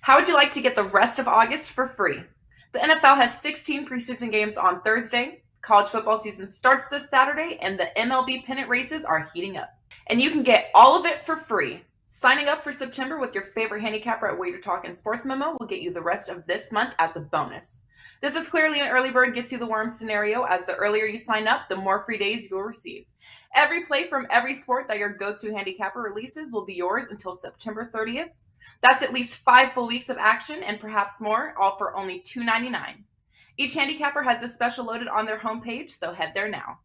How would you like to get the rest of August for free? The NFL has 16 preseason games on Thursday. College football season starts this Saturday, and the MLB pennant races are heating up. And you can get all of it for free. Signing up for September with your favorite handicapper at Wager Talk and Sports Memo will get you the rest of this month as a bonus. This is clearly an early bird gets you the worm scenario, as the earlier you sign up, the more free days you will receive. Every play from every sport that your go-to handicapper releases will be yours until September 30th. That's at least 5 full weeks of action and perhaps more, all for only $2.99. Each handicapper has this special loaded on their homepage, so head there now.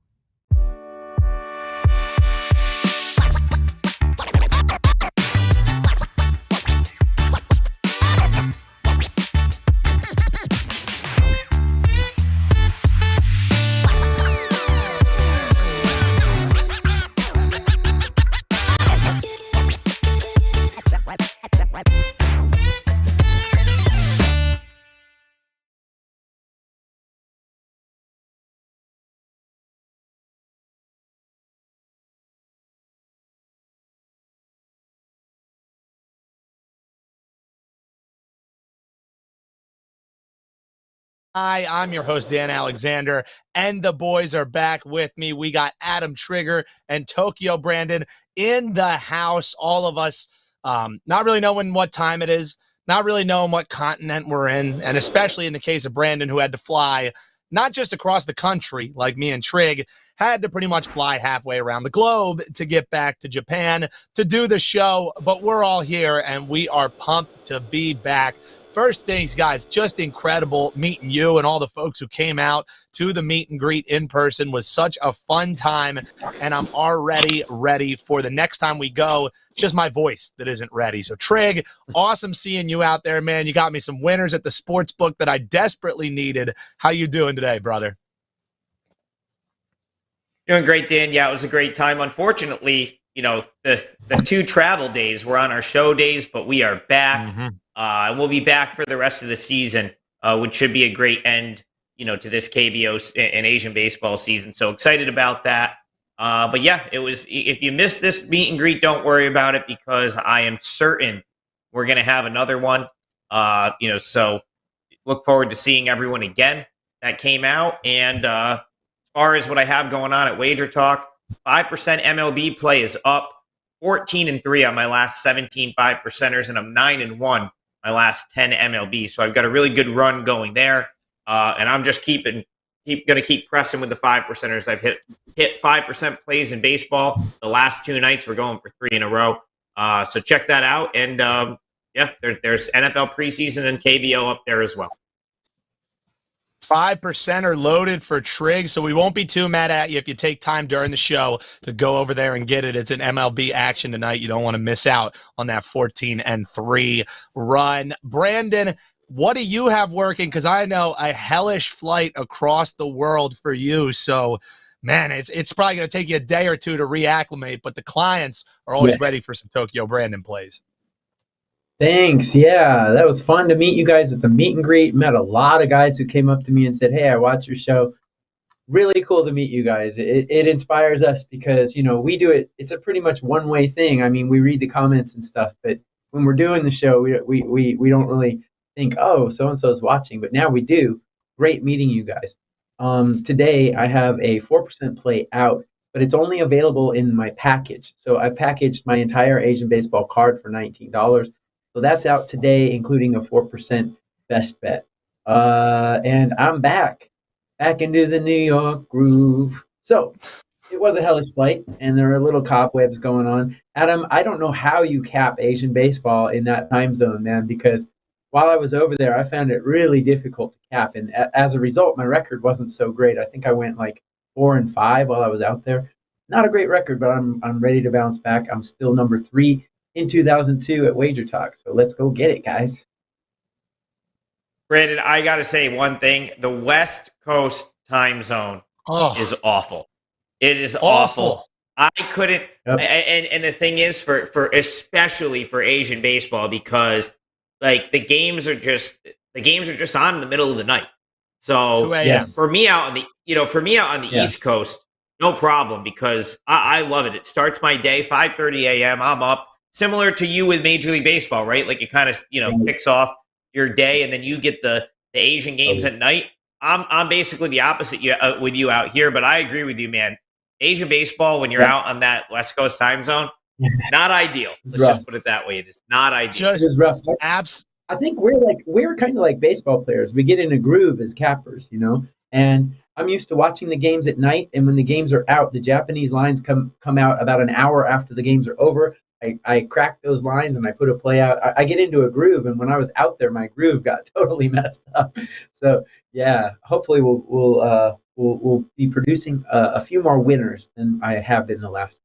Hi, I'm your host, Dan Alexander, and the boys are back with me. We got Adam Trigger and Tokyo Brandon in the house. All of us not really knowing what time it is, not really knowing what continent we're in, and especially in the case of Brandon, who had to fly not just across the country like me and Trig, had to pretty much fly halfway around the globe to get back to Japan to do the show. But we're all here, and we are pumped to be back. First things, guys, just incredible meeting you and all the folks who came out to the meet and greet in person. Was such a fun time, and I'm already ready for the next time we go. It's just my voice that isn't ready. So, Trig, awesome seeing you out there, man. You got me some winners at the sports book that I desperately needed. How you doing today, brother? Doing great, Dan. Yeah, it was a great time. Unfortunately, the 2 travel days were on our show days, but we are back. And we'll be back for the rest of the season, which should be a great end, to this KBO and Asian baseball season. So excited about that. But yeah, it was. If you missed this meet and greet, don't worry about it, because I am certain we're going to have another one. So look forward to seeing everyone again that came out. And as far as what I have going on at Wager Talk, 5% MLB play is up, 14-3 on my last 17 5%ers, and I'm 9-1. My last 10 MLB. So I've got a really good run going there. And I'm just going to keep pressing with the 5%ers. I've hit 5% plays in baseball. The last 2 nights we're going for 3 in a row. So check that out. And there's NFL preseason and KBO up there as well. 5% are loaded for Trig, so we won't be too mad at you if you take time during the show to go over there and get it. It's an MLB action tonight. You don't want to miss out on that 14-3 run. Brandon, what do you have working? Because I know a hellish flight across the world for you. So, man, it's probably going to take you a day or two to reacclimate, but the clients are always ready for some Tokyo Brandon plays. Thanks. Yeah, that was fun to meet you guys at the meet and greet. Met a lot of guys who came up to me and said, "Hey, I watch your show." Really cool to meet you guys. It inspires us because, we do it. It's a pretty much one-way thing. I mean, we read the comments and stuff, but when we're doing the show, we don't really think, "Oh, so-and-so is watching," but now we do. Great meeting you guys. Today, I have a 4% play out, but it's only available in my package. So I packaged my entire Asian baseball card for $19. So that's out today, including a 4% best bet. And I'm back into the New York groove. So it was a hellish flight, and there are little cobwebs going on. Adam, I don't know how you cap Asian baseball in that time zone, man, because while I was over there, I found it really difficult to cap. And as a result, my record wasn't so great. I think I went like 4-5 while I was out there. Not a great record, but I'm ready to bounce back. I'm still number 3 in 2002 at Wager Talk. So let's go get it, guys. Brandon, I got to say one thing. The West Coast time zone is awful. It is awful. I couldn't. Yep. And the thing is, for especially for Asian baseball, because like the games are just on in the middle of the night. So for me out on the East Coast, no problem, because I love it. It starts my day 5:30 a.m. I'm up similar to you with Major League Baseball, right? Like it kind of, kicks off your day, and then you get the Asian games at night. I'm basically the opposite with you out here, but I agree with you, man. Asian baseball, when you're out on that West Coast time zone, not ideal. Let's just put it that way. It is not ideal. It is rough. Abs. I think we're kind of like baseball players. We get in a groove as cappers, and I'm used to watching the games at night. And when the games are out, the Japanese lines come out about an hour after the games are over. I crack those lines and I put a play out. I get into a groove, and when I was out there, my groove got totally messed up. So yeah, hopefully we'll be producing a few more winners than I have in the last.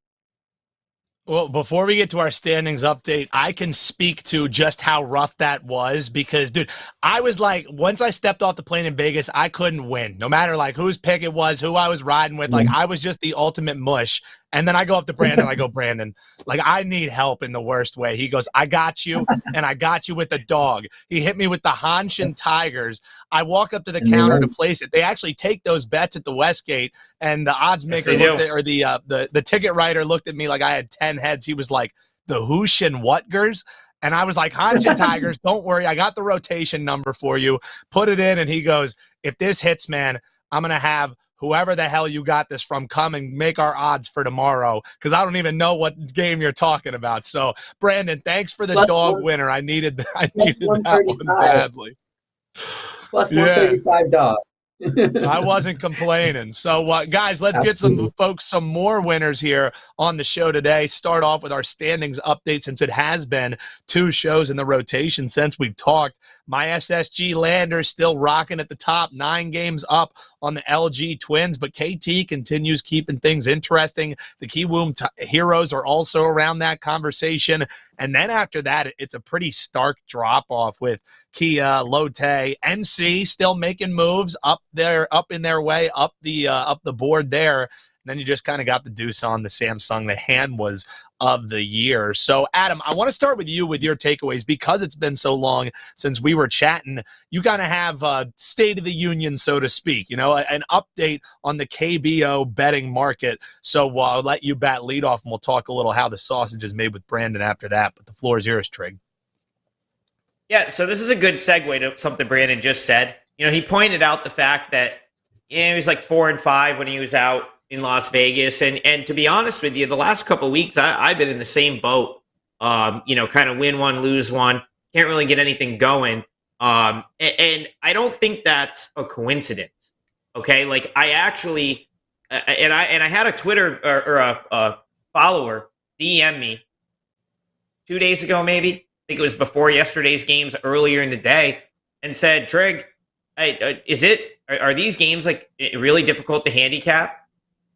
Well, before we get to our standings update, I can speak to just how rough that was because, dude, I was like, once I stepped off the plane in Vegas, I couldn't win. No matter like whose pick it was, who I was riding with, like I was just the ultimate mush. And then I go up to Brandon, I go, Brandon, like I need help in the worst way. He goes, I got you, and I got you with the dog. He hit me with the Hanshin Tigers. I walk up to the counter to place it. They actually take those bets at the Westgate, and the odds maker the ticket writer looked at me like I had 10 heads. He was like, the Hushin Whatgers? And I was like, Hanshin Tigers, don't worry. I got the rotation number for you. Put it in. And he goes, if this hits, man, I'm going to have whoever the hell you got this from come and make our odds for tomorrow because I don't even know what game you're talking about. So, Brandon, thanks for the dog winner. I needed that one badly. Plus 135 dog. I wasn't complaining. So, guys, let's get some more winners here on the show today. Start off with our standings update since it has been 2 shows in the rotation since we've talked. My SSG Landers still rocking at the top, 9 games up on the LG Twins, but KT continues keeping things interesting. The Kiwoom Heroes are also around that conversation. And then after that, it's a pretty stark drop-off with Kia, Lotte, NC still making moves up in their way, up the board there. And then you just kind of got the deuce on the Samsung. The hand was of the year. So, Adam, I want to start with you with your takeaways because it's been so long since we were chatting. You kind of have a state of the union, so to speak, an update on the KBO betting market. So I'll let you bat lead off, and we'll talk a little how the sausage is made with Brandon after that. But the floor is yours, Trig. Yeah, so this is a good segue to something Brandon just said. He pointed out the fact that he was like 4-5 when he was out in Las Vegas. And to be honest with you, the last couple of weeks, I've been in the same boat, kind of win one, lose one. Can't really get anything going. And I don't think that's a coincidence. Okay. Like I actually, and I had a Twitter or a follower DM me 2 days ago, maybe. I think it was before yesterday's games earlier in the day and said, Trig, are these games like really difficult to handicap?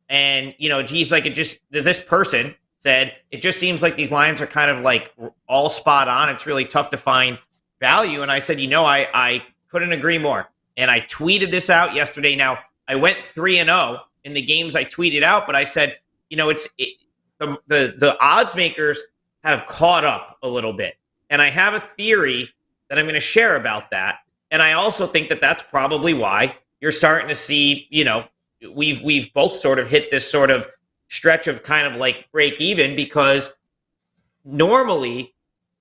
And, geez, like this person said, it just seems like these lines are kind of like all spot on. It's really tough to find value. And I said, I couldn't agree more. And I tweeted this out yesterday. Now, I went 3-0 in the games I tweeted out, but I said, the odds makers have caught up a little bit. And I have a theory that I'm going to share about that. And I also think that that's probably why you're starting to see, we've both sort of hit this sort of stretch of kind of like break even because normally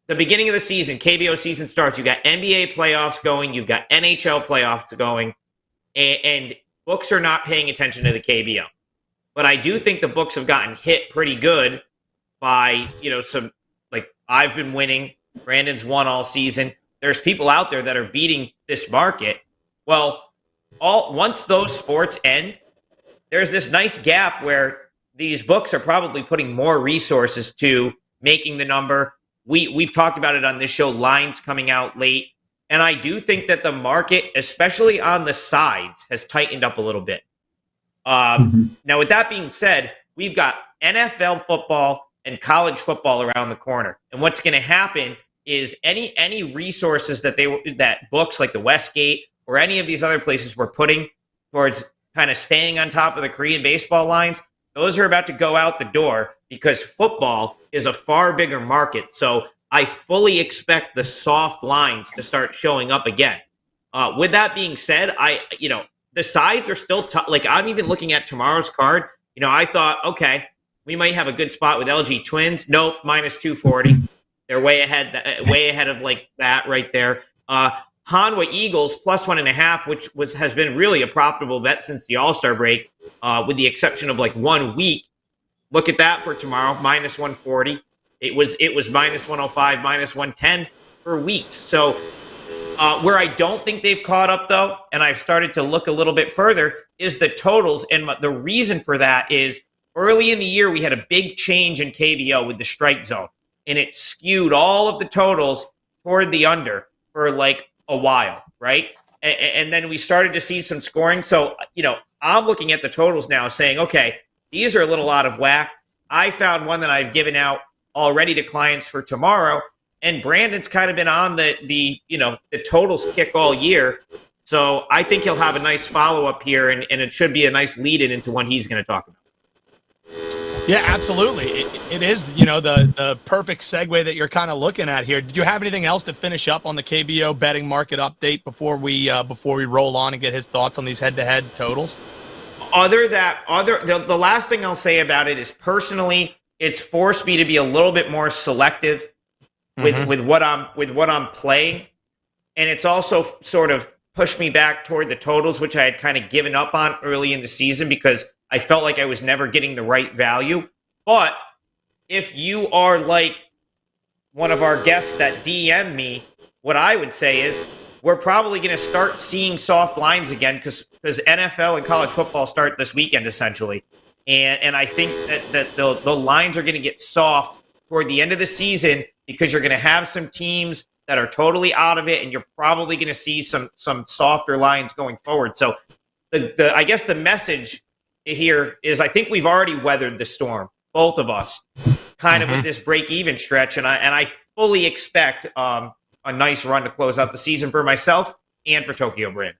the beginning of the season, KBO season starts, you got NBA playoffs going, you've got NHL playoffs going, and books are not paying attention to the KBO. But I do think the books have gotten hit pretty good by, some, like I've been winning, Brandon's won all season. There's people out there that are beating this market. Well, once those sports end, there's this nice gap where these books are probably putting more resources to making the number. We've talked about it on this show, lines coming out late. And I do think that the market, especially on the sides, has tightened up a little bit. Now, with that being said, we've got NFL football and college football around the corner. And what's going to happen is any resources that books like the Westgate or any of these other places were putting towards kind of staying on top of the Korean baseball lines, those are about to go out the door because football is a far bigger market. So I fully expect the soft lines to start showing up again. With that being said, the sides are still tough. Like I'm even looking at tomorrow's card. I thought, okay, We might have a good spot with LG Twins. Nope, minus 240. They're way ahead of like that right there. Hanwha Eagles plus 1.5, which has been really a profitable bet since the All-Star break, with the exception of like 1 week. Look at that for tomorrow, minus 140. It was minus 105, minus 110 for weeks. So where I don't think they've caught up, though, and I've started to look a little bit further, is the totals. And the reason for that is early in the year, we had a big change in KBO with the strike zone, and it skewed all of the totals toward the under for like a while, right? And then we started to see some scoring. So, I'm looking at the totals now saying, okay, these are a little out of whack. I found one that I've given out already to clients for tomorrow, and Brandon's kind of been on the totals kick all year. So I think he'll have a nice follow-up here, and it should be a nice lead-in into one he's going to talk about. Yeah, absolutely. It is, the perfect segue that you're kind of looking at here. Did you have anything else to finish up on the KBO betting market update before we roll on and get his thoughts on these head-to-head totals? The last thing I'll say about it is personally, it's forced me to be a little bit more selective with what I'm playing, and it's also sort of pushed me back toward the totals, which I had kind of given up on early in the season because I felt like I was never getting the right value. But if you are like one of our guests that DM me, what I would say is we're probably going to start seeing soft lines again because NFL and college football start this weekend essentially. And I think that the lines are going to get soft toward the end of the season because you're going to have some teams that are totally out of it, and you're probably going to see some softer lines going forward. So I guess the message here is I think we've already weathered the storm, both of us, kind of with this break-even stretch, and I fully expect a nice run to close out the season for myself and for Tokyo Brand.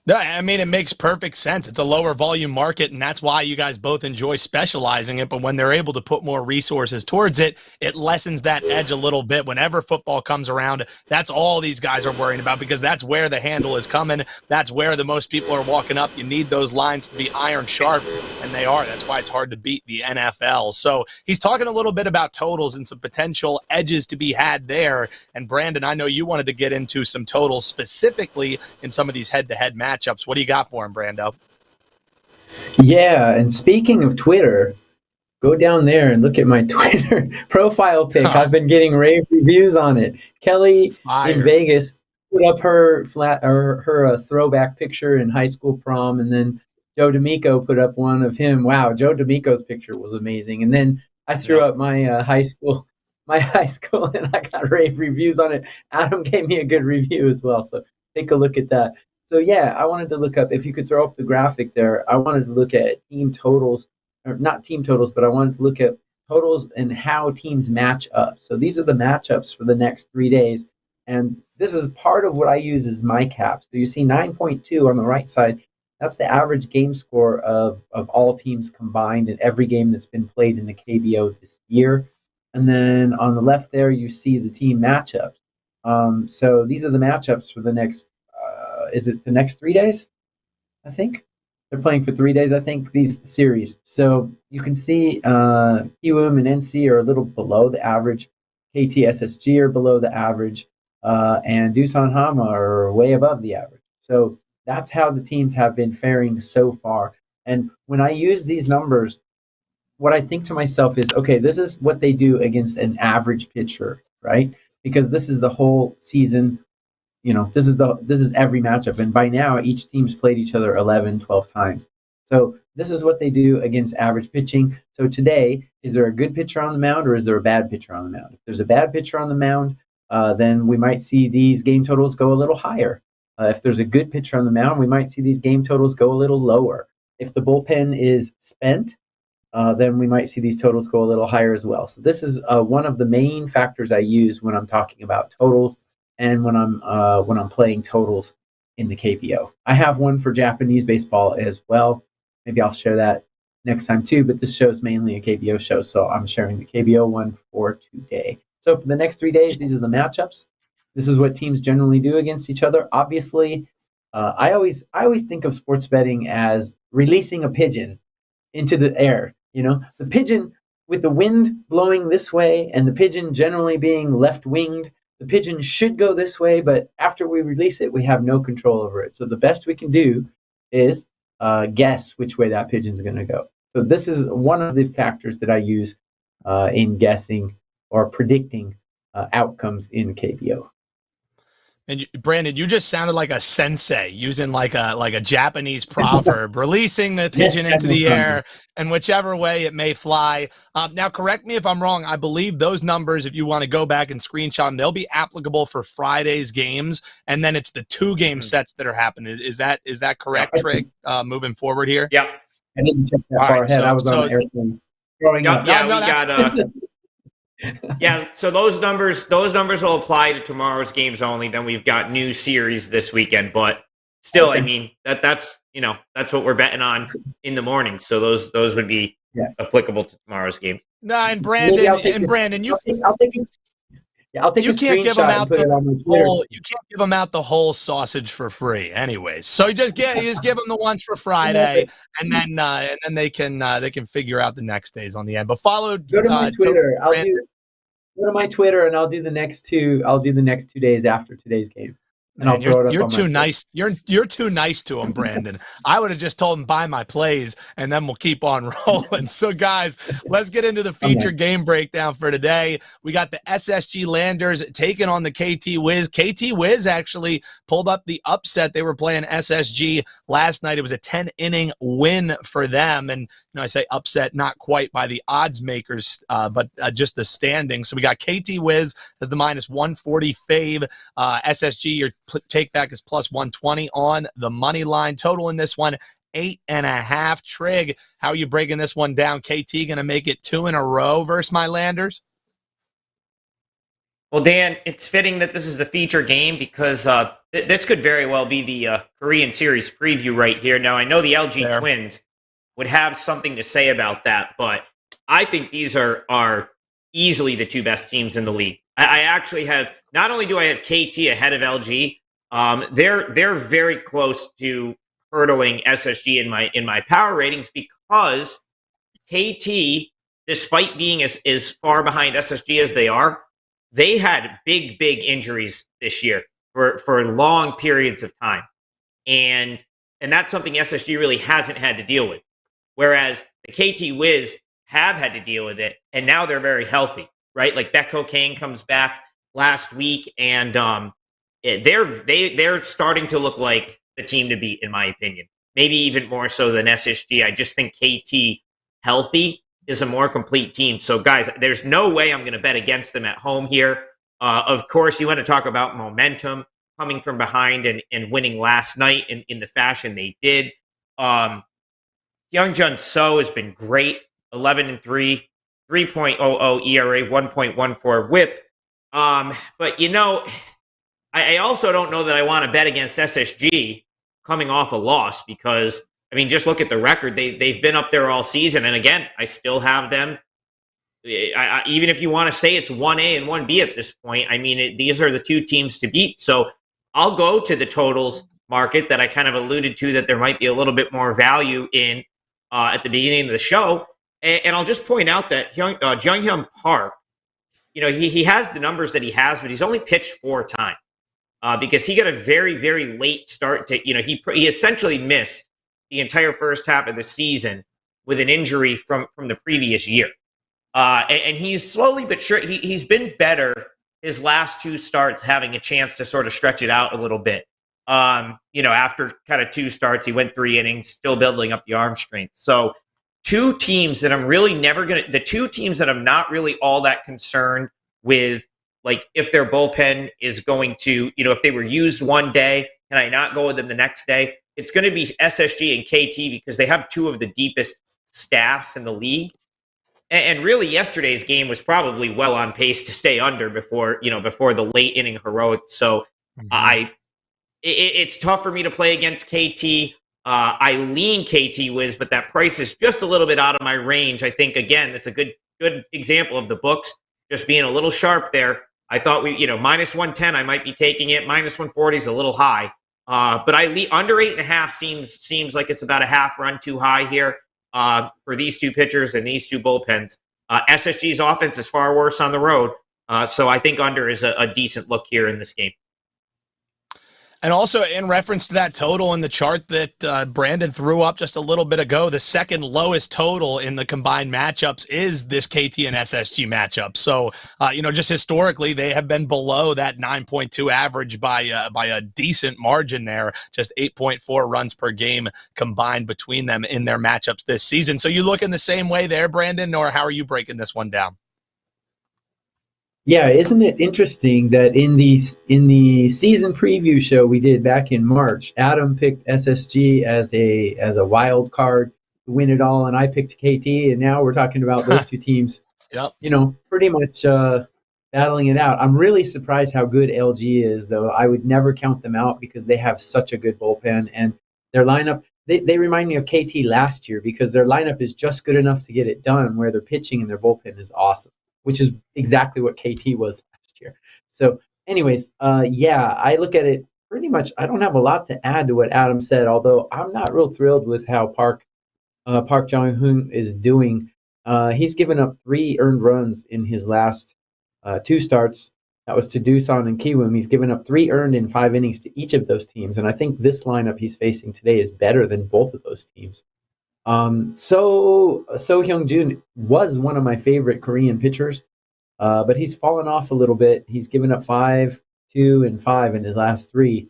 No, I mean, it makes perfect sense. It's a lower volume market, and that's why you guys both enjoy specializing it. But when they're able to put more resources towards it, it lessens that edge a little bit. Whenever football comes around, that's all these guys are worrying about because that's where the handle is coming. That's where the most people are walking up. You need those lines to be iron sharp, and they are. That's why it's hard to beat the NFL. So he's talking a little bit about totals and some potential edges to be had there. And Brandon, I know you wanted to get into some totals specifically in some of these head-to-head matchups. What do you got for him, Brando? Yeah, and speaking of Twitter, go down there and look at my Twitter profile pic. I've been getting rave reviews on it. Kelly in Vegas put up her throwback picture in high school prom, and then Joe D'Amico put up one of him. Wow, Joe D'Amico's picture was amazing. And then I threw up my high school, and I got rave reviews on it. Adam gave me a good review as well, so take a look at that. So yeah, I wanted to look up, if you could throw up the graphic there, I wanted to look at team totals, or not team totals, but I wanted to look at totals and how teams match up. So these are the matchups for the next 3 days. And this is part of what I use as my cap. So you see 9.2 on the right side. That's the average game score of all teams combined in every game that's been played in the KBO this year. And then on the left there, you see the team matchups. So these are the matchups for the next is it the next 3 days? I think they're playing for 3 days. I think these series. So you can see Kiwoom and NC are a little below the average. KTSSG are below the average, and Doosan Hama are way above the average. So that's how the teams have been faring so far. And when I use these numbers, what I think to myself is, okay, this is what they do against an average pitcher, right? Because this is the whole season. This is every matchup. And by now, each team's played each other 11, 12 times. So this is what they do against average pitching. So today, is there a good pitcher on the mound or is there a bad pitcher on the mound? If there's a bad pitcher on the mound, then we might see these game totals go a little higher. If there's a good pitcher on the mound, we might see these game totals go a little lower. If the bullpen is spent, then we might see these totals go a little higher as well. So this is one of the main factors I use when I'm talking about totals. And when I'm playing totals in the KBO. I have one for Japanese baseball as well. Maybe I'll share that next time too, but this show is mainly a KBO show, so I'm sharing the KBO one for today. So for the next 3 days, these are the matchups. This is what teams generally do against each other. Obviously, I always think of sports betting as releasing a pigeon into the air. The pigeon, with the wind blowing this way and the pigeon generally being left-winged, the pigeon should go this way, but after we release it, we have no control over it. So the best we can do is guess which way that pigeon's going to go. So this is one of the factors that I use in guessing or predicting outcomes in KBO. And Brandon, you just sounded like a sensei using like a Japanese proverb, releasing the pigeon into the air, and whichever way it may fly. Now, correct me if I'm wrong. I believe those numbers, if you want to go back and screenshot them, they'll be applicable for Friday's games, and then it's the 2-game sets that are happening. Is that correct, Trig? Moving forward here. Yeah, I didn't check that far ahead. I was on the airplane growing up. Yeah, we got. Yeah, so those numbers will apply to tomorrow's games only. Then we've got new series this weekend, but still, I mean that's what we're betting on in the morning. So those would be applicable to tomorrow's game. No, and Brandon, you can't give them out the whole sausage for free, anyways. So you just give them the ones for Friday, and then they can figure out the next days on the end. But go to my Twitter. Go to my Twitter, and I'll do the next 2 days after today's game. And I'll throw it up. You're too nice. You're too nice to him, Brandon. I would have just told him buy my plays, and then we'll keep on rolling. So, guys, let's get into the feature game breakdown for today. We got the SSG Landers taking on the KT Wiz. KT Wiz actually pulled up the upset. They were playing SSG last night. It was a 10-inning win for them, and I say upset, not quite by the odds makers, but just the standing. So we got KT Wiz as the -140 fave. SSG, your take back is +120 on the money line. Total in this one, 8.5. Trig, how are you breaking this one down? KT going to make it 2 in a row versus my Landers? Well, Dan, it's fitting that this is the feature game because this could very well be the Korean series preview right here. Now, I know the LG Twins would have something to say about that, but I think these are easily the 2 best teams in the league. I actually have, not only do I have KT ahead of LG, they're very close to hurdling SSG in my power ratings because KT, despite being as far behind SSG as they are, they had big injuries this year for long periods of time. And that's something SSG really hasn't had to deal with. Whereas the KT Wiz have had to deal with it, and now they're very healthy, right? Like Becco Kane comes back last week, and they're starting to look like the team to beat, in my opinion. Maybe even more so than SSG. I just think KT healthy is a more complete team. So, guys, there's no way I'm going to bet against them at home here. Of course, you want to talk about momentum coming from behind and winning last night in the fashion they did. Youngjun So has been great, 11-3, 3.00 ERA, 1.14 WHIP. But I also don't know that I want to bet against SSG coming off a loss because just look at the record. They've been up there all season, and again, I still have them. Even if you want to say it's 1A and 1B at this point, these are the 2 teams to beat. So I'll go to the totals market that I kind of alluded to that there might be a little bit more value in at the beginning of the show. And I'll just point out that Junghyun Park, he has the numbers that he has, but he's only pitched 4 times because he got a very, very late start to, he essentially missed the entire first half of the season with an injury from the previous year. And he's slowly but sure, he's been better his last 2 starts, having a chance to sort of stretch it out a little bit. After kind of 2 starts, he went 3 innings, still building up the arm strength. So 2 teams that I'm really the 2 teams that I'm not really all that concerned with, like if their bullpen is going to, if they were used one day, can I not go with them the next day? It's going to be SSG and KT because they have 2 of the deepest staffs in the league. And really, yesterday's game was probably well on pace to stay under before the late inning heroics. So it's tough for me to play against KT. I lean KT Wiz, but that price is just a little bit out of my range. I think, again, it's a good example of the books just being a little sharp there. I thought -110, I might be taking it. -140 is a little high. But under 8.5 seems like it's about a half run too high here. for these two pitchers and these two bullpens. SSG's offense is far worse on the road, so I think under is a decent look here in this game. And also in reference to that total in the chart that Brandon threw up just a little bit ago, the second lowest total in the combined matchups is this KT and SSG matchup. So, just historically, they have been below that 9.2 average by a decent margin there, just 8.4 runs per game combined between them in their matchups this season. So you look in the same way there, Brandon, or how are you breaking this one down? Yeah, isn't it interesting that in the season preview show we did back in March, Adam picked SSG as a wild card to win it all, and I picked KT, and now we're talking about those two teams, yep, pretty much battling it out. I'm really surprised how good LG is, though. I would never count them out because they have such a good bullpen, and their lineup. They remind me of KT last year because their lineup is just good enough to get it done, where their pitching and their bullpen is awesome, which is exactly what KT was last year. So anyways, I look at it pretty much. I don't have a lot to add to what Adam said, although I'm not real thrilled with how Park Jong-hoon is doing. He's given up 3 earned runs in his last 2 starts. That was to Doosan and Kiwoom. He's given up 3 earned in 5 innings to each of those teams, and I think this lineup he's facing today is better than both of those teams. So Hyung-jun was one of my favorite Korean pitchers, but he's fallen off a little bit. He's given up 5, 2, and 5 in his last 3.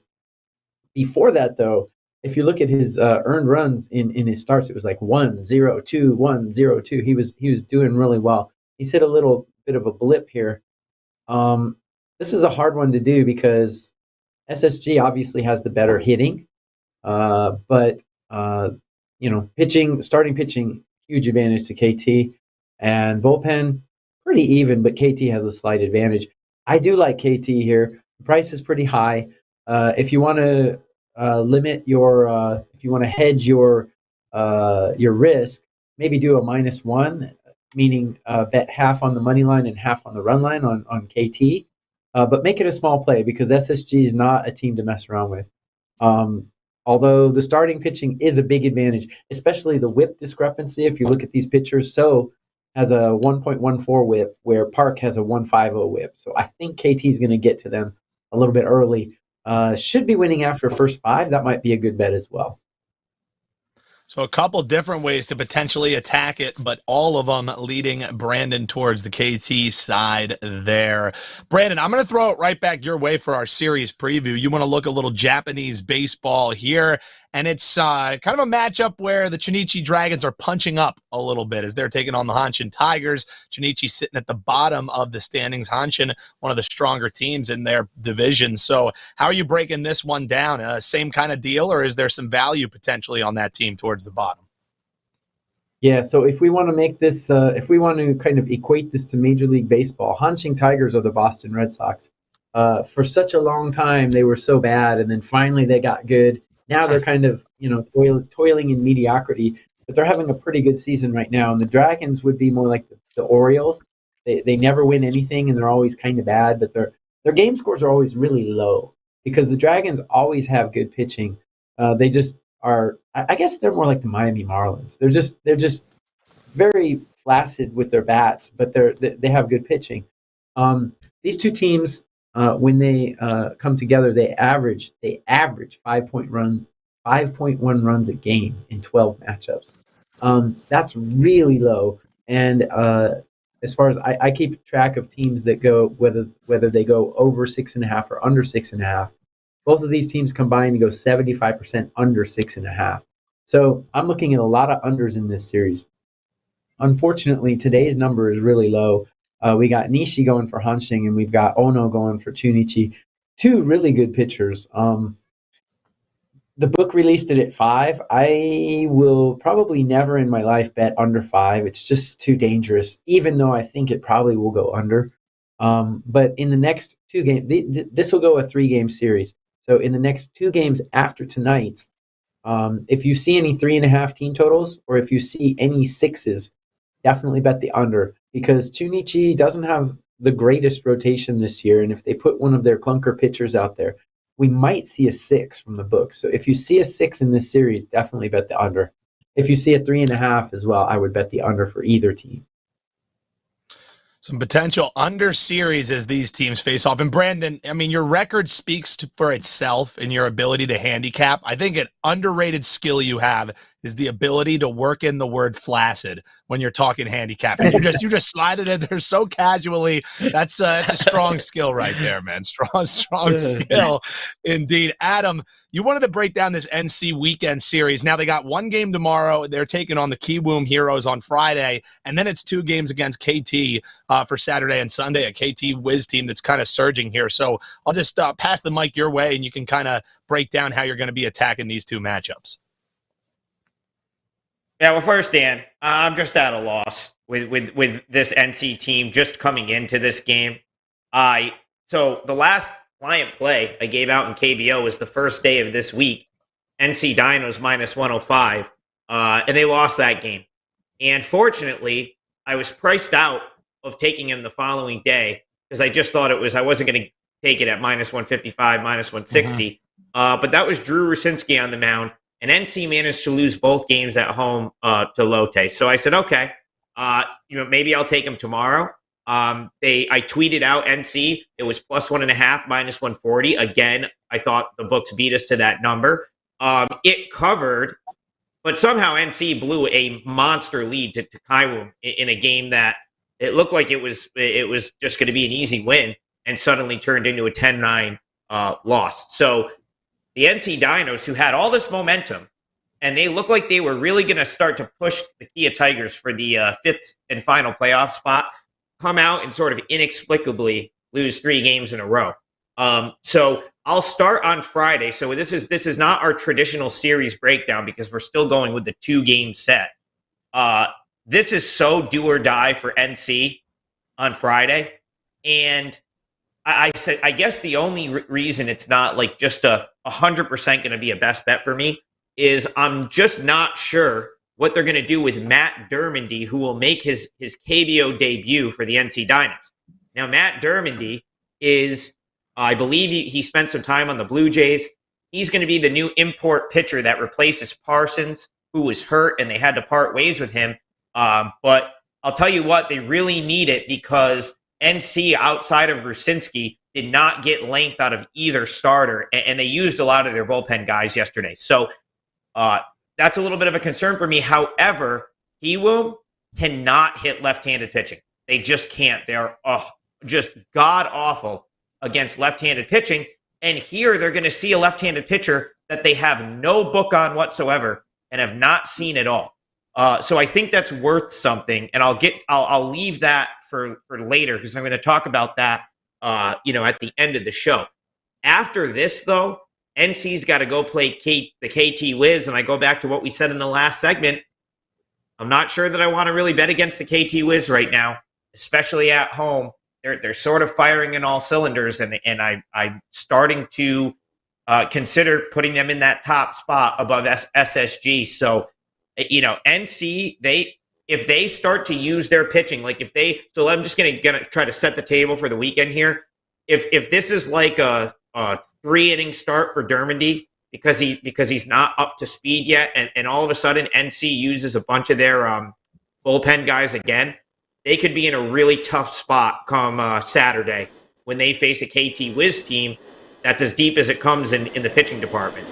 Before that, though, if you look at his earned runs in his starts, it was like 1-0-2, 1-0-2. He was doing really well. He's hit a little bit of a blip here. This is a hard one to do because SSG obviously has the better hitting, but starting pitching, huge advantage to KT, and bullpen, pretty even, but KT has a slight advantage. I do like KT here. The price is pretty high. If you want to if you want to hedge your risk, maybe do a -1, meaning bet half on the money line and half on the run line on KT. But make it a small play because SSG is not a team to mess around with. Although the starting pitching is a big advantage, especially the whip discrepancy. If you look at these pitchers, So has a 1.14 whip where Park has a 1.50 whip. So I think KT is going to get to them a little bit early. Should be winning after first 5. That might be a good bet as well. So a couple different ways to potentially attack it, but all of them leading Brandon towards the KT side there. Brandon, I'm going to throw it right back your way for our series preview. You want to look a little Japanese baseball here, and it's kind of a matchup where the Chunichi Dragons are punching up a little bit as they're taking on the Hanshin Tigers. Chunichi sitting at the bottom of the standings. Hanshin, one of the stronger teams in their division. So how are you breaking this one down? Same kind of deal, or is there some value potentially on that team towards the bottom? Yeah, so if we want to make this, if we want to kind of equate this to Major League Baseball, Hanshin Tigers are the Boston Red Sox. For such a long time, they were so bad, and then finally they got good. Now they're kind of, toiling in mediocrity, but they're having a pretty good season right now. And the Dragons would be more like the Orioles. They never win anything, and they're always kind of bad, but their game scores are always really low because the Dragons always have good pitching. They just are. I guess they're more like the Miami Marlins. They're just very flaccid with their bats, but they have good pitching. These two teams. When they come together, they average 5.1 runs a game in 12 matchups. That's really low. And as far as I keep track of teams that go whether they go over 6.5 or under 6.5. Both of these teams combined to go 75% under 6.5. So I'm looking at a lot of unders in this series. Unfortunately, today's number is really low. We got Nishi going for Hanshin, and we've got Ono going for Chunichi. 2 really good pitchers. The book released it at 5. I will probably never in my life bet under 5. It's just too dangerous, even though I think it probably will go under. But in the next 2 games, this will go a 3-game series. So in the next 2 games after tonight's, if you see any 3.5 team totals, or if you see any 6s, definitely bet the under, because Chunichi doesn't have the greatest rotation this year, and if they put one of their clunker pitchers out there, we might see a 6 from the book. So if you see a 6 in this series, definitely bet the under. if you see a 3.5 as well, I would bet the under for either team. Some potential under series as these teams face off. And Brandon, I mean, your record speaks for itself in your ability to handicap. I think an underrated skill you have is the ability to work in the word flaccid when you're talking handicapping. You just slide it in there so casually. That's a strong skill right there, man. Strong skill indeed. Adam, you wanted to break down this NC weekend series. Now they got one game tomorrow. They're taking on the Kiwoom Heroes on Friday, and then it's 2 games against KT for Saturday and Sunday, a KT Wiz team that's kind of surging here. So I'll just pass the mic your way, and you can kind of break down how you're going to be attacking these 2 matchups. Yeah, well, first, Dan, I'm just at a loss with this NC team just coming into this game. So the last client play I gave out in KBO was the first day of this week. NC Dinos minus 105, and they lost that game. And fortunately, I was priced out of taking him the following day because I just thought I wasn't going to take it at minus 155, minus 160. But that was Drew Rusinski on the mound. And NC managed to lose both games at home to Lotte. So I said, okay, maybe I'll take them tomorrow. I tweeted out NC. It was plus 1.5, minus 140. Again, I thought the books beat us to that number. It covered, but somehow NC blew a monster lead to Kiwoom in a game that it looked like it was just going to be an easy win and suddenly turned into a 10-9 loss. So the NC Dinos, who had all this momentum, and they looked like they were really going to start to push the Kia Tigers for the 5th and final playoff spot, come out and sort of inexplicably lose 3 games in a row. So I'll start on Friday. So this is not our traditional series breakdown because we're still going with the 2-game set. This is so do or die for NC on Friday, and I said, I guess the only reason it's not like just 100% going to be a best bet for me is I'm just not sure what they're going to do with Matt Dermondy, who will make his KBO debut for the NC Dinos. Now, Matt Dermondy is, I believe he spent some time on the Blue Jays. He's going to be the new import pitcher that replaces Parsons, who was hurt, and they had to part ways with him. But I'll tell you what, they really need it because NC, outside of Rusinski, did not get length out of either starter, and they used a lot of their bullpen guys yesterday. So that's a little bit of a concern for me. However, Kiwoom cannot hit left-handed pitching. They just can't. They are just god-awful against left-handed pitching. And here they're going to see a left-handed pitcher that they have no book on whatsoever and have not seen at all. So I think that's worth something, and I'll leave that for later because I'm going to talk about that, at the end of the show. After this, though, NC's got to go play the KT Wiz, and I go back to what we said in the last segment. I'm not sure that I want to really bet against the KT Wiz right now, especially at home. They're sort of firing in all cylinders, and I'm starting to consider putting them in that top spot above SSG. So, NC, if they start to use their pitching, so I'm just going to try to set the table for the weekend here. If this is like a 3-inning start for Dermondy because he's not up to speed yet, and all of a sudden NC uses a bunch of their bullpen guys again, they could be in a really tough spot come Saturday when they face a KT Wiz team that's as deep as it comes in the pitching department.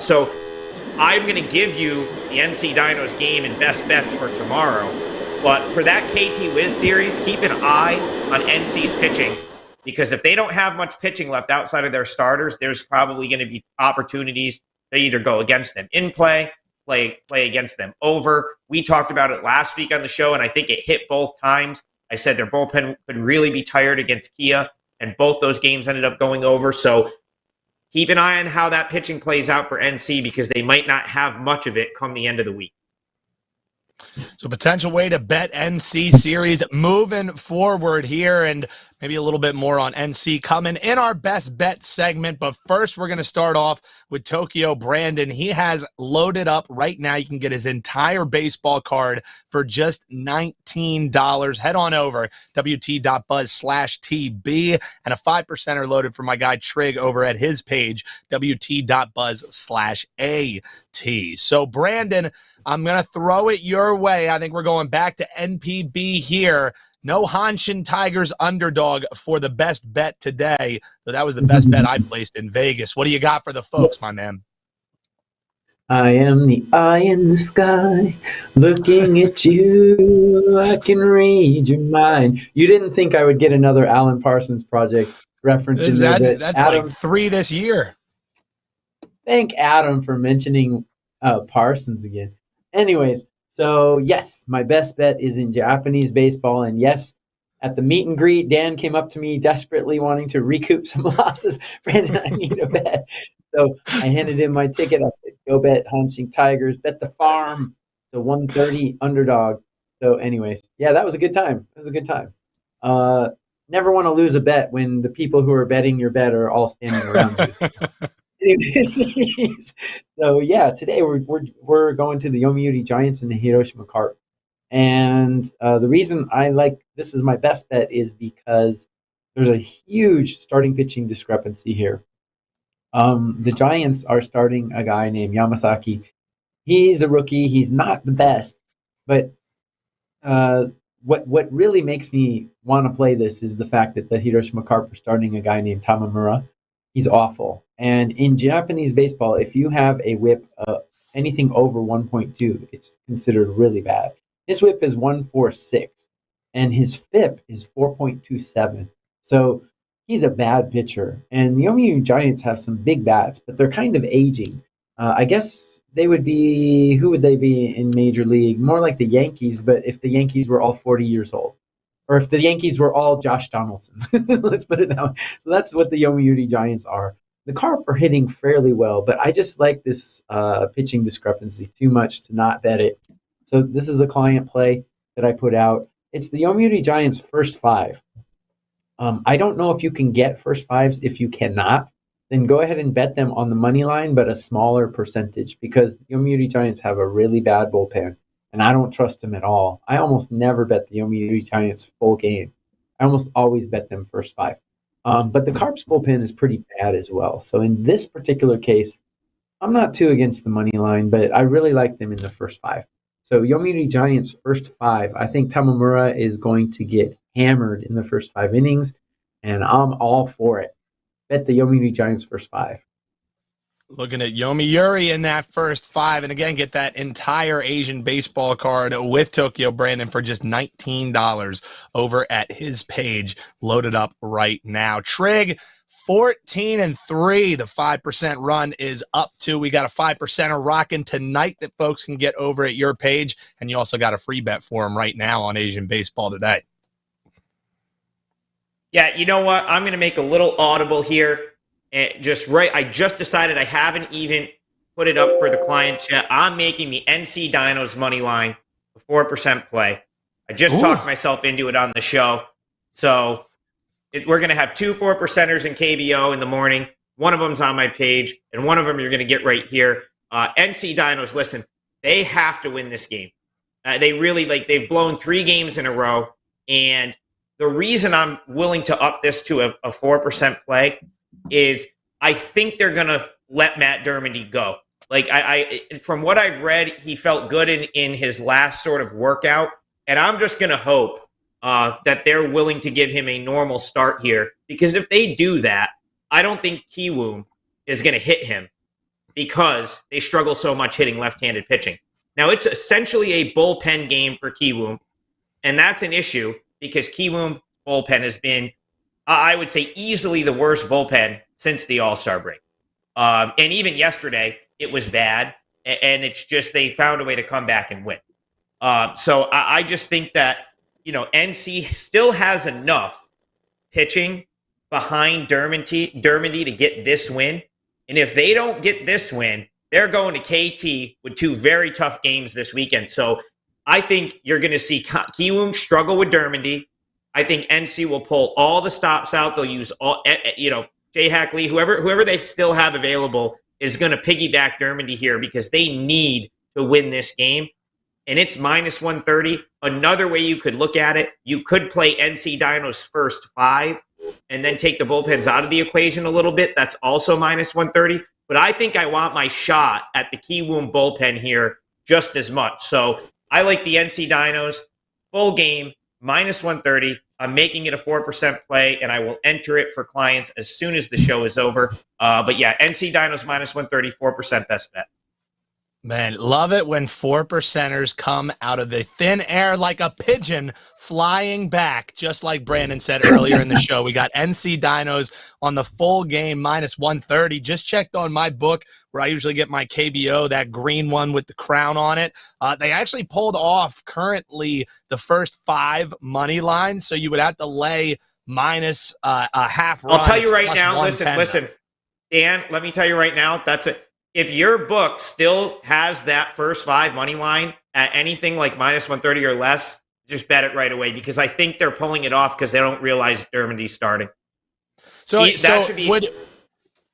So I'm going to give you the NC Dinos game and best bets for tomorrow. But for that KT Wiz series, keep an eye on NC's pitching because if they don't have much pitching left outside of their starters, there's probably going to be opportunities to either go against them in play against them over. We talked about it last week on the show, and I think it hit both times. I said their bullpen could really be tired against Kia, and both those games ended up going over. So keep an eye on how that pitching plays out for NC because they might not have much of it come the end of the week. So potential way to bet NC series moving forward here. And maybe a little bit more on NC coming in our best bet segment. But first, we're going to start off with Tokyo Brandon. He has loaded up right now. You can get his entire baseball card for just $19. Head on over, wt.buzz/TB, and a 5%er loaded for my guy Trig over at his page, wt.buzz/AT. So, Brandon, I'm going to throw it your way. I think we're going back to NPB here. No Hanshin Tigers underdog for the best bet today. So that was the best bet I placed in Vegas. What do you got for the folks, my man? I am the eye in the sky, looking at you. I can read your mind. You didn't think I would get another Alan Parsons Project reference in there. That's Adam, like 3 this year. Thank Adam for mentioning Parsons again. Anyways, so yes, my best bet is in Japanese baseball. And yes, at the meet and greet, Dan came up to me desperately wanting to recoup some losses. Brandon, I need a bet. So I handed him my ticket. I said, go bet Hanshin Tigers, bet the farm. So 130 underdog. So anyways, yeah, that was a good time. It was a good time. Never want to lose a bet when the people who are betting your bet are all standing around you. So yeah, today we're going to the Yomiuri Giants and the Hiroshima Carp, and the reason I like this is my best bet is because there's a huge starting pitching discrepancy here. The Giants are starting a guy named Yamasaki. He's a rookie. He's not the best, but what really makes me want to play this is the fact that the Hiroshima Carp are starting a guy named Tamamura. He's awful. And in Japanese baseball, if you have a whip anything over 1.2, it's considered really bad. His whip is 1.46, and his FIP is 4.27. So he's a bad pitcher. And the Yomiuri Giants have some big bats, but they're kind of aging. I guess they would be, who would they be in Major League? More like the Yankees, but if the Yankees were all 40 years old. Or if the Yankees were all Josh Donaldson. Let's put it that way. So that's what the Yomiuri Giants are. The Carp are hitting fairly well, but I just like this pitching discrepancy too much to not bet it. So this is a client play that I put out. It's the Yomiuri Giants' first 5. I don't know if you can get first 5s. If you cannot, then go ahead and bet them on the money line, but a smaller percentage, because the Yomiuri Giants have a really bad bullpen. And I don't trust them at all. I almost never bet the Yomiuri Giants full game. I almost always bet them first 5. But the Carps bullpen is pretty bad as well. So in this particular case, I'm not too against the money line, but I really like them in the first 5. So Yomiuri Giants first 5. I think Tamamura is going to get hammered in the first 5 innings, and I'm all for it. Bet the Yomiuri Giants first 5. Looking at Yomiuri in that first 5. And again, get that entire Asian baseball card with Tokyo Brandon for just $19 over at his page, loaded up right now. Trig, 14-3. The 5% run is up to. We got a 5%er rocking tonight that folks can get over at your page. And you also got a free bet for him right now on Asian baseball today. Yeah, you know what? I'm going to make a little audible here. I just decided I haven't even put it up for the client yet. I'm making the NC Dinos money line, a 4% play. I just talked myself into it on the show. So we're going to have 2 4%ers in KBO in the morning. One of them's on my page, and one of them you're going to get right here. NC Dinos, listen, they have to win this game. They really, they've blown 3 games in a row. And the reason I'm willing to up this to a 4% play is I think they're going to let Matt Dermody go. I from what I've read, he felt good in his last sort of workout, and I'm just going to hope that they're willing to give him a normal start here, because if they do that, I don't think Kiwoom is going to hit him because they struggle so much hitting left-handed pitching. Now, it's essentially a bullpen game for Kiwoom, and that's an issue because Kiwoom bullpen has been, I would say, easily the worst bullpen since the All-Star break. And even yesterday, it was bad, and it's just they found a way to come back and win. So I just think that, NC still has enough pitching behind Dermody to get this win. And if they don't get this win, they're going to KT with 2 very tough games this weekend. So I think you're going to see Kiwoom struggle with Dermody. I think NC will pull all the stops out. They'll use all, Jay Hackley, whoever they still have available is going to piggyback Dermody here because they need to win this game. And it's minus 130. Another way you could look at it, you could play NC Dinos first 5 and then take the bullpens out of the equation a little bit. That's also minus 130. But I think I want my shot at the Kiwoom bullpen here just as much. So I like the NC Dinos full game, minus 130. I'm making it a 4% play, and I will enter it for clients as soon as the show is over. But yeah, NC Dinos minus 130, 4% best bet. Man, love it when 4%ers come out of the thin air like a pigeon flying back, just like Brandon said earlier in the show. We got NC Dinos on the full game, minus 130. Just checked on my book where I usually get my KBO, that green one with the crown on it. They actually pulled off currently the first 5 money lines, so you would have to lay minus a half run. I'll tell you right now, listen, Dan, let me tell you right now, that's it. If your book still has that first 5 money line at anything like minus 130 or less, just bet it right away because I think they're pulling it off because they don't realize Dermody's starting. So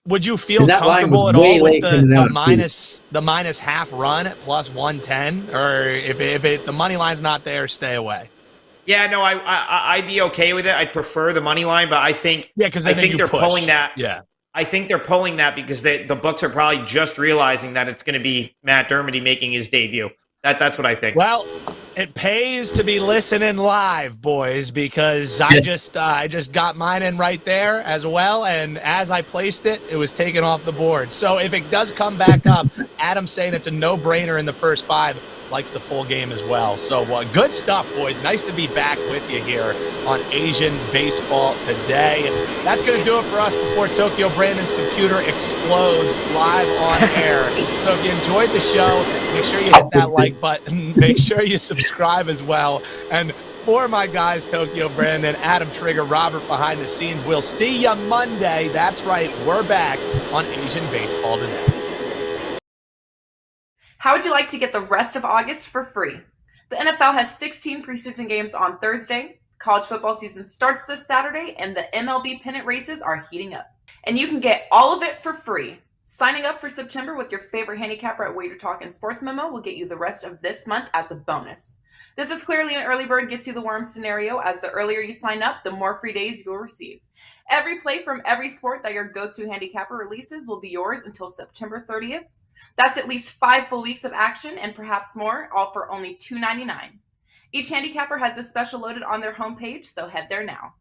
would you feel comfortable at all with the minus half run at plus 110, or if the money line's not there, stay away? Yeah, no, I'd be okay with it. I'd prefer the money line, but I think because I think they're pulling that. Yeah. I think they're pulling that because the books are probably just realizing that it's going to be Matt Dermody making his debut. That's what I think. Well, it pays to be listening live, boys, because I just got mine in right there as well, and as I placed it, it was taken off the board. So if it does come back up, Adam's saying it's a no-brainer in the first 5. Likes the full game as well. So good stuff, boys. Nice to be back with you here on Asian Baseball today. That's going to do it for us before Tokyo Brandon's computer explodes live on air. So if you enjoyed the show, make sure you hit that like button. Make sure you subscribe as well. And for my guys, Tokyo Brandon, Adam Trigger, Robert behind the scenes, we'll see you Monday. That's right. We're back on Asian Baseball today. How would you like to get the rest of August for free? The NFL has 16 preseason games on Thursday. College football season starts this Saturday, and the MLB pennant races are heating up. And you can get all of it for free. Signing up for September with your favorite handicapper at Wager Talk and Sports Memo will get you the rest of this month as a bonus. This is clearly an early bird gets you the worm scenario, as the earlier you sign up, the more free days you'll receive. Every play from every sport that your go-to handicapper releases will be yours until September 30th. That's at least 5 full weeks of action and perhaps more, all for only $2.99. Each handicapper has a special loaded on their homepage, so head there now.